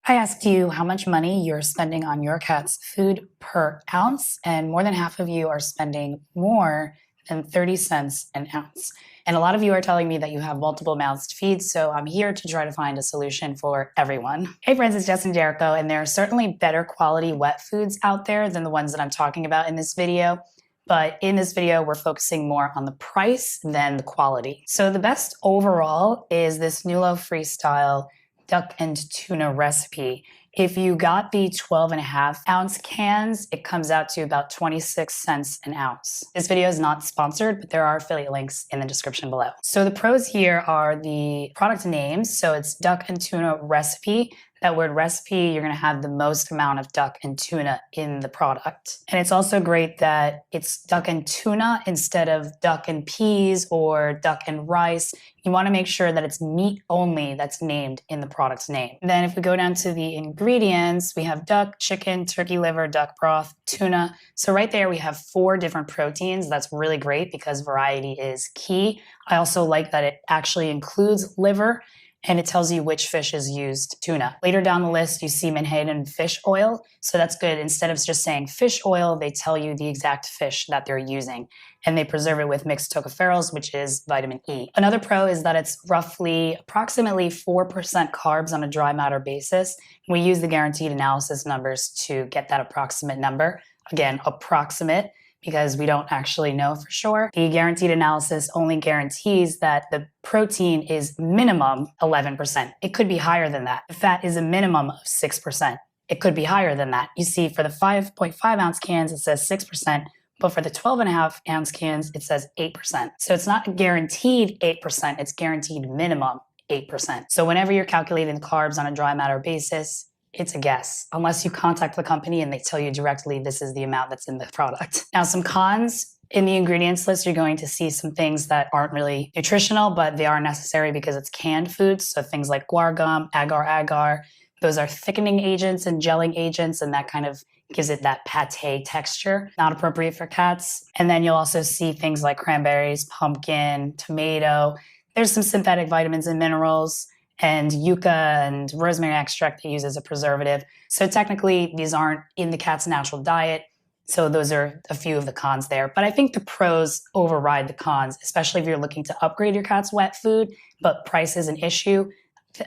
I asked you how much money you're spending on your cat's food per ounce, and more than half of you are spending more than 30 cents an ounce. And a lot of you are telling me that you have multiple mouths to feed, so I'm here to try to find a solution for everyone. Hey friends, it's Justin Jericho, and there are certainly better quality wet foods out there than the ones that I'm talking about in this video. But in this video, we're focusing more on the price than the quality. So the best overall is this Nulo Freestyle duck and tuna recipe. If you got the 12.5-ounce cans, it comes out to about 26 cents an ounce. This video is not sponsored, but there are affiliate links in the description below. So the pros here are the product names. So it's duck and tuna recipe. That word recipe, you're gonna have the most amount of duck and tuna in the product. And it's also great that it's duck and tuna instead of duck and peas or duck and rice. You wanna make sure that it's meat only that's named in the product's name. And then if we go down to the ingredients, we have duck, chicken, turkey liver, duck broth, tuna. So right there we have 4 different proteins. That's really great because variety is key. I also like that it actually includes liver, and it tells you which fish is used tuna. Later down the list, you see menhaden fish oil. So that's good. Instead of just saying fish oil, they tell you the exact fish that they're using. And they preserve it with mixed tocopherols, which is vitamin E. Another pro is that it's approximately 4% carbs on a dry matter basis. We use the guaranteed analysis numbers to get that approximate number. Again, approximate, because we don't actually know for sure. The guaranteed analysis only guarantees that the protein is minimum 11%. It could be higher than that. The fat is a minimum of 6%. It could be higher than that. You see, for the 5.5-ounce cans, it says 6%, but for the 12.5-ounce cans, it says 8%. So it's not guaranteed 8%, it's guaranteed minimum 8%. So whenever you're calculating the carbs on a dry matter basis, it's a guess, unless you contact the company and they tell you directly this is the amount that's in the product. Now, some cons. In the ingredients list, you're going to see some things that aren't really nutritional, but they are necessary because it's canned foods. So things like guar gum, agar-agar, those are thickening agents and gelling agents, and that kind of gives it that pate texture, not appropriate for cats. And then you'll also see things like cranberries, pumpkin, tomato. There's some synthetic vitamins and minerals, and yucca and rosemary extract they use as a preservative. So technically, these aren't in the cat's natural diet. So those are a few of the cons there. But I think the pros override the cons, especially if you're looking to upgrade your cat's wet food, but price is an issue.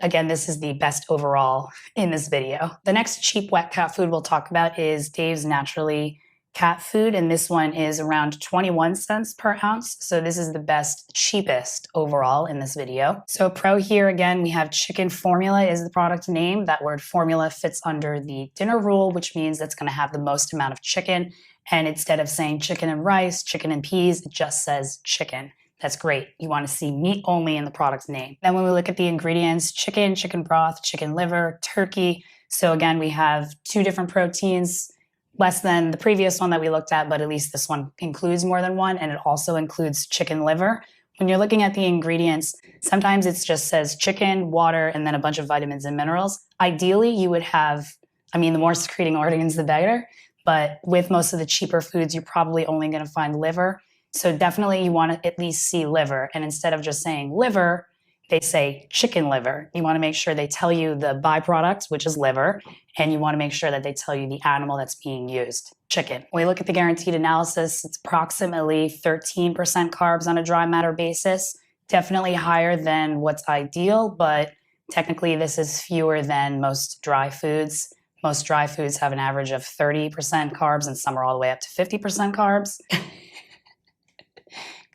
Again, this is the best overall in this video. The next cheap wet cat food we'll talk about is Dave's Naturally cat food, and this one is around 21 cents per ounce. So this is the best, cheapest overall in this video. So pro here, again, we have chicken formula is the product name. That word formula fits under the dinner rule, which means it's gonna have the most amount of chicken. And instead of saying chicken and rice, chicken and peas, it just says chicken. That's great. You want to see meat only in the product's name. Then when we look at the ingredients, chicken, chicken broth, chicken liver, turkey. So again, we have 2 different proteins, less than the previous one that we looked at, but at least this one includes more than one, and it also includes chicken liver. When you're looking at the ingredients, sometimes it just says chicken, water, and then a bunch of vitamins and minerals. Ideally, you would have, the more secreting organs, the better, but with most of the cheaper foods, you're probably only gonna find liver. So definitely you wanna at least see liver, and instead of just saying liver, they say chicken liver. You want to make sure they tell you the byproduct, which is liver, and you want to make sure that they tell you the animal that's being used, chicken. When we look at the guaranteed analysis, it's approximately 13% carbs on a dry matter basis. Definitely higher than what's ideal, but technically this is fewer than most dry foods. Most dry foods have an average of 30% carbs, and some are all the way up to 50% carbs.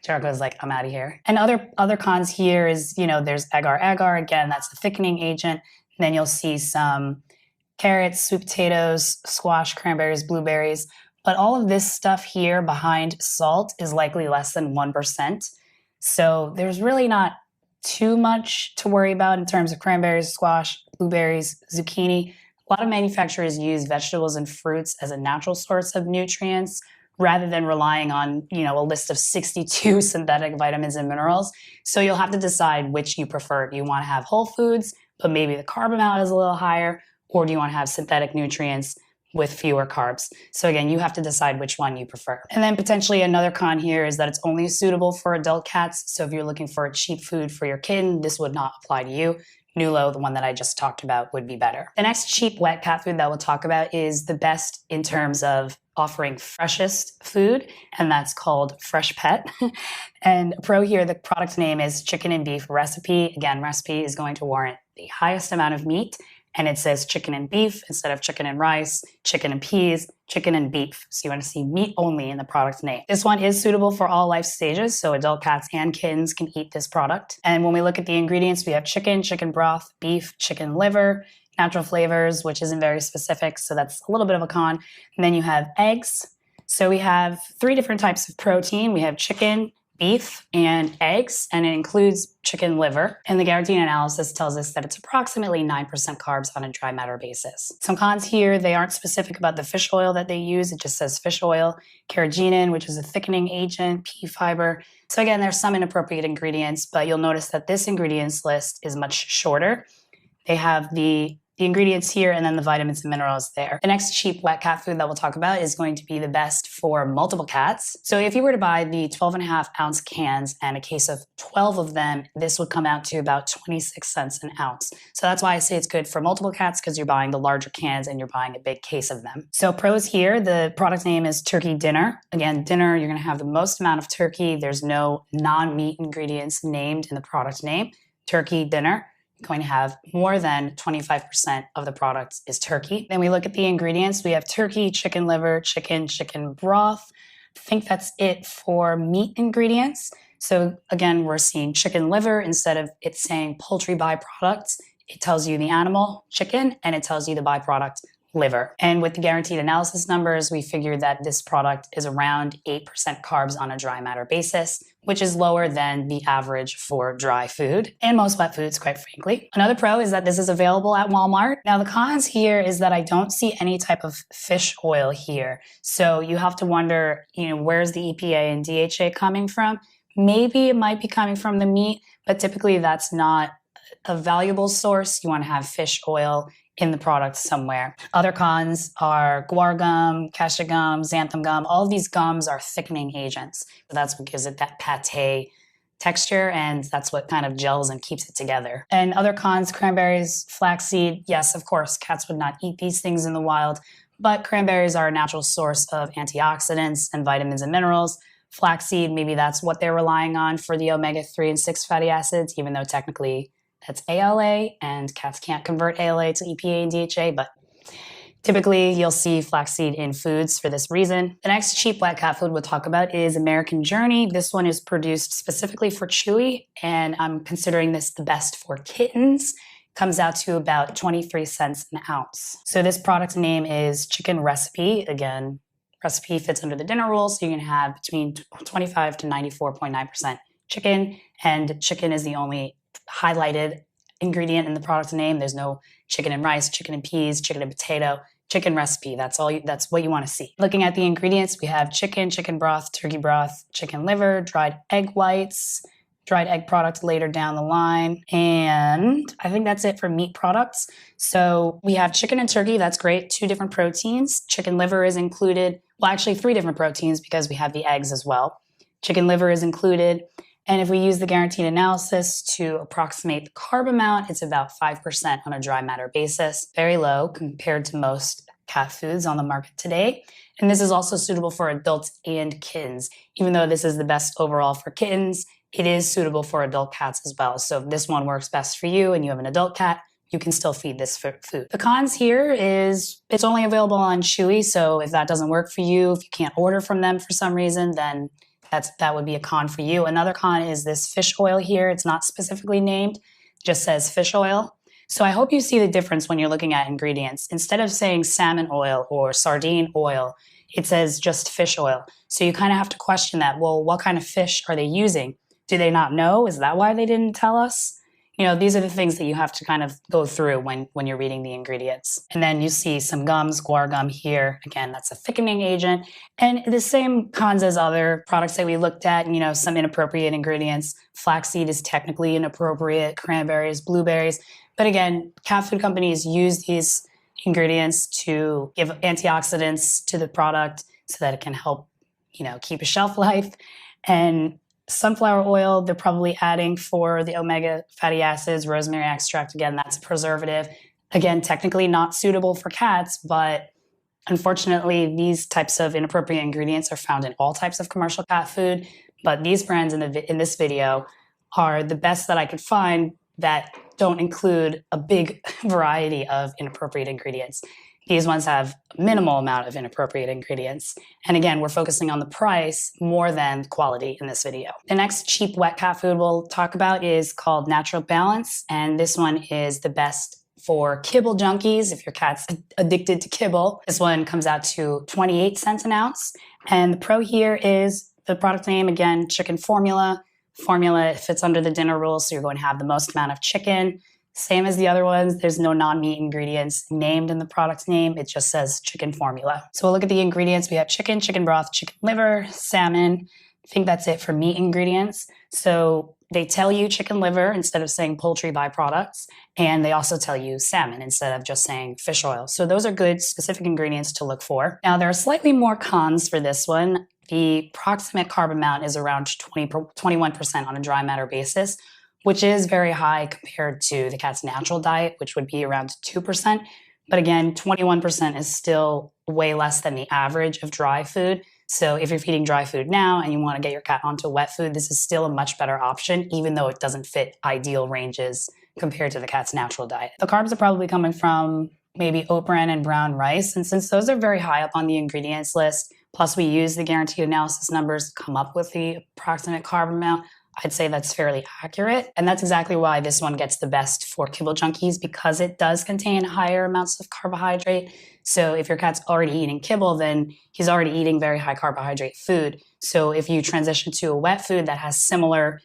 Jericho's like, I'm out of here. And other cons here is, there's agar-agar. Again, that's a thickening agent. And then you'll see some carrots, sweet potatoes, squash, cranberries, blueberries. But all of this stuff here behind salt is likely less than 1%. So there's really not too much to worry about in terms of cranberries, squash, blueberries, zucchini. A lot of manufacturers use vegetables and fruits as a natural source of nutrients, rather than relying on, a list of 62 synthetic vitamins and minerals. So you'll have to decide which you prefer. Do you want to have whole foods, but maybe the carb amount is a little higher, or do you want to have synthetic nutrients with fewer carbs? So again, you have to decide which one you prefer. And then potentially another con here is that it's only suitable for adult cats. So if you're looking for a cheap food for your kitten, this would not apply to you. Nulo, the one that I just talked about, would be better. The next cheap wet cat food that we'll talk about is the best in terms of offering freshest food, and that's called Freshpet. And pro here, the product name is Chicken and Beef Recipe. Again, recipe is going to warrant the highest amount of meat, and it says chicken and beef instead of chicken and rice, chicken and peas, chicken and beef. So you want to see meat only in the product name. This one is suitable for all life stages, so adult cats and kittens can eat this product. And when we look at the ingredients, we have chicken, chicken broth, beef, chicken liver, natural flavors, which isn't very specific, so that's a little bit of a con. And then you have eggs. So we have 3 different types of protein. We have chicken, beef, and eggs, and it includes chicken liver. And the guaranteed analysis tells us that it's approximately 9% carbs on a dry matter basis. Some cons here, they aren't specific about the fish oil that they use. It just says fish oil, carrageenan, which is a thickening agent, pea fiber. So again, there's some inappropriate ingredients, but you'll notice that this ingredients list is much shorter. They have the ingredients here and then the vitamins and minerals there. The next cheap wet cat food that we'll talk about is going to be the best for multiple cats. So if you were to buy the 12.5-ounce cans and a case of 12 of them, this would come out to about 26 cents an ounce. So that's why I say it's good for multiple cats, because you're buying the larger cans and you're buying a big case of them. So pros here, the product name is Turkey Dinner. Again, dinner, you're going to have the most amount of turkey. There's no non-meat ingredients named in the product name. Turkey Dinner. Going to have more than 25% of the product is turkey. Then we look at the ingredients. We have turkey, chicken liver, chicken broth. I think that's it for meat ingredients. So again, we're seeing chicken liver instead of it saying poultry byproducts. It tells you the animal, chicken, and it tells you the byproduct, liver. And with the guaranteed analysis numbers, we figured that this product is around 8% carbs on a dry matter basis, which is lower than the average for dry food and most wet foods, quite frankly. Another pro is that this is available at Walmart. Now, the cons here is that I don't see any type of fish oil here. So you have to wonder, where's the EPA and DHA coming from? Maybe it might be coming from the meat, but typically that's not a valuable source. You want to have fish oil in the product somewhere. Other cons are guar gum, cassia gum, xanthan gum. All of these gums are thickening agents. So that's what gives it that pate texture, and that's what kind of gels and keeps it together. And other cons, cranberries, flaxseed. Yes, of course, cats would not eat these things in the wild, but cranberries are a natural source of antioxidants and vitamins and minerals. Flaxseed, maybe that's what they're relying on for the omega-3 and 6 fatty acids, even though technically that's ALA, and cats can't convert ALA to EPA and DHA, but typically you'll see flaxseed in foods for this reason. The next cheap wet cat food we'll talk about is American Journey. This one is produced specifically for Chewy, and I'm considering this the best for kittens. Comes out to about 23 cents an ounce. So this product name is Chicken Recipe. Again, recipe fits under the dinner rule, so you can have between 25 to 94.9% chicken, and chicken is the only highlighted ingredient in the product name. There's no chicken and rice, chicken and peas, chicken and potato. Chicken Recipe, that's what you want to see. Looking at the ingredients, we have chicken, chicken broth, turkey broth, chicken liver, dried egg whites, dried egg product later down the line, and I think that's it for meat products. So we have chicken and turkey, that's great, 2 different proteins. Chicken liver is included, well actually 3 different proteins because we have the eggs as well. Chicken liver is included. And if we use the guaranteed analysis to approximate the carb amount, it's about 5% on a dry matter basis. Very low compared to most cat foods on the market today. And this is also suitable for adults and kittens. Even though this is the best overall for kittens, it is suitable for adult cats as well. So if this one works best for you and you have an adult cat, you can still feed this food. The cons here is it's only available on Chewy. So if that doesn't work for you, if you can't order from them for some reason, then that would be a con for you. Another con is this fish oil here. It's not specifically named, it just says fish oil. So I hope you see the difference when you're looking at ingredients. Instead of saying salmon oil or sardine oil, it says just fish oil. So you kind of have to question that. Well, what kind of fish are they using? Do they not know? Is that why they didn't tell us? These are the things that you have to kind of go through when you're reading the ingredients. And then you see some gums, guar gum here. Again, that's a thickening agent. And the same cons as other products that we looked at, some inappropriate ingredients. Flaxseed is technically inappropriate, cranberries, blueberries. But again, cat food companies use these ingredients to give antioxidants to the product so that it can help, keep a shelf life. And Sunflower oil, they're probably adding for the omega fatty acids. Rosemary extract, again, that's a preservative. Again, technically not suitable for cats, but unfortunately, these types of inappropriate ingredients are found in all types of commercial cat food. But these brands in this video are the best that I could find that don't include a big variety of inappropriate ingredients. These ones have a minimal amount of inappropriate ingredients. And again, we're focusing on the price more than quality in this video. The next cheap wet cat food we'll talk about is called Natural Balance. And this one is the best for kibble junkies. If your cat's addicted to kibble, this one comes out to 28 cents an ounce. And the pro here is the product name, again, chicken formula. Formula fits under the dinner rules, so you're going to have the most amount of chicken. Same as the other ones, there's no non-meat ingredients named in the product name. It just says chicken formula. So we'll look at the ingredients. We have chicken, chicken broth, chicken liver, salmon. I think that's it for meat ingredients. So they tell you chicken liver instead of saying poultry byproducts. And they also tell you salmon instead of just saying fish oil. So those are good specific ingredients to look for. Now, there are slightly more cons for this one. The approximate carb amount is around 21% on a dry matter basis, which is very high compared to the cat's natural diet, which would be around 2%. But again, 21% is still way less than the average of dry food. So if you're feeding dry food now and you want to get your cat onto wet food, this is still a much better option, even though it doesn't fit ideal ranges compared to the cat's natural diet. The carbs are probably coming from maybe oat bran and brown rice. And since those are very high up on the ingredients list, plus we use the guaranteed analysis numbers to come up with the approximate carb amount, I'd say that's fairly accurate. And that's exactly why this one gets the best for kibble junkies, because it does contain higher amounts of carbohydrate. So if your cat's already eating kibble, then he's already eating very high carbohydrate food. So if you transition to a wet food that has similar,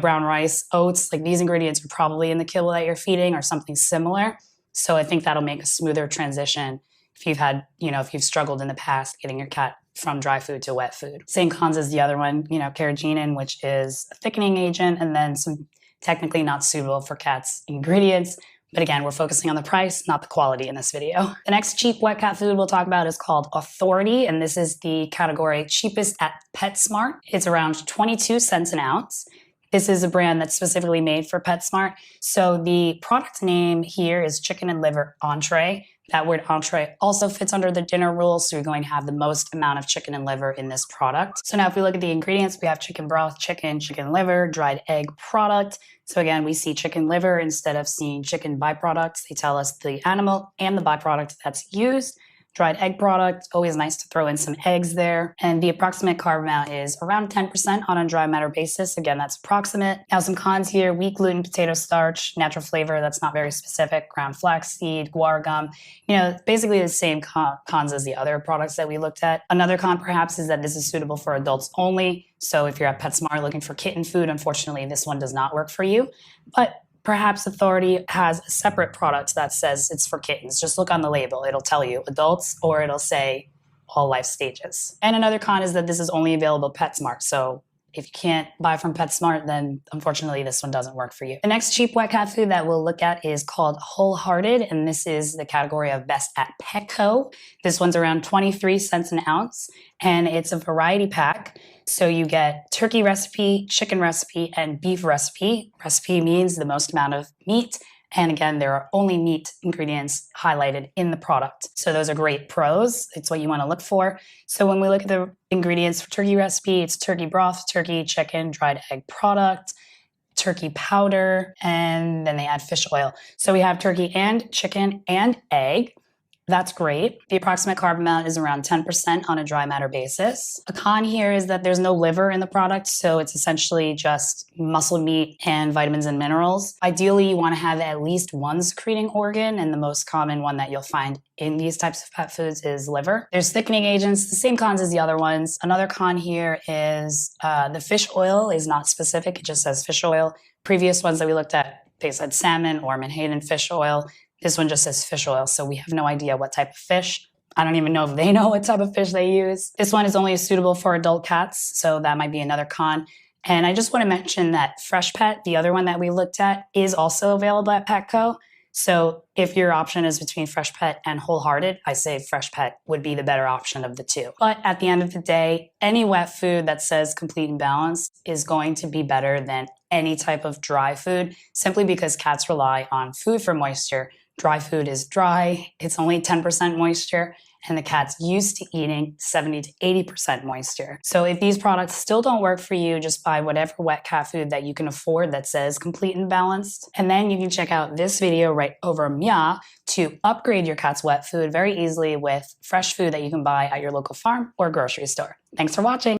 brown rice, oats, like these ingredients are probably in the kibble that you're feeding or something similar. So I think that'll make a smoother transition if you've had, if you've struggled in the past getting your cat from dry food to wet food. Same cons as the other one, carrageenan, which is a thickening agent, and then some technically not suitable for cats ingredients. But again, we're focusing on the price, not the quality in this video. The next cheap wet cat food we'll talk about is called Authority, and this is the category cheapest at PetSmart. It's around 22 cents an ounce. This is a brand that's specifically made for PetSmart. So the product name here is chicken and liver entree. That word entree also fits under the dinner rules, so you're going to have the most amount of chicken and liver in this product. So now if we look at the ingredients, we have chicken broth, chicken liver, dried egg product. So again, we see chicken liver instead of seeing chicken byproducts. They tell us the animal and the byproduct that's used. Dried egg product, always nice to throw in some eggs there. And the approximate carb amount is around 10% on a dry matter basis. Again, that's approximate. Now some cons here: wheat gluten, potato starch, natural flavor, that's not very specific, ground flaxseed, guar gum. Basically the same cons as the other products that we looked at. Another con perhaps is that this is suitable for adults only. So if you're at PetSmart looking for kitten food, unfortunately this one does not work for you. But perhaps Authority has a separate product that says it's for kittens. Just look on the label. It'll tell you adults, or it'll say all life stages. And another con is that this is only available at PetSmart. So if you can't buy from PetSmart, then unfortunately this one doesn't work for you. The next cheap wet cat food that we'll look at is called Wholehearted, and this is the category of best at Petco. This one's around 23 cents an ounce, and it's a variety pack. So you get turkey recipe, chicken recipe, and beef recipe. Recipe means the most amount of meat. And again, there are only meat ingredients highlighted in the product. So those are great pros. It's what you want to look for. So when we look at the ingredients for turkey recipe, it's turkey broth, turkey, chicken, dried egg product, turkey powder, and then they add fish oil. So we have turkey and chicken and egg. That's great. The approximate carb amount is around 10% on a dry matter basis. A con here is that there's no liver in the product, so it's essentially just muscle meat and vitamins and minerals. Ideally, you want to have at least one secreting organ, and the most common one that you'll find in these types of pet foods is liver. There's thickening agents, the same cons as the other ones. Another con here is the fish oil is not specific. It just says fish oil. Previous ones that we looked at, they said salmon or menhaden fish oil. This one just says fish oil, so we have no idea what type of fish. I don't even know if they know what type of fish they use. This one is only suitable for adult cats, so that might be another con. And I just want to mention that Freshpet, the other one that we looked at, is also available at Petco. So if your option is between Freshpet and Wholehearted, I say Freshpet would be the better option of the two. But at the end of the day, any wet food that says complete and balanced is going to be better than any type of dry food, simply because cats rely on food for moisture. Dry food is dry, it's only 10% moisture, and the cat's used to eating 70 to 80% moisture. So if these products still don't work for you, just buy whatever wet cat food that you can afford that says complete and balanced. And then you can check out this video right over Mia to upgrade your cat's wet food very easily with fresh food that you can buy at your local farm or grocery store. Thanks for watching.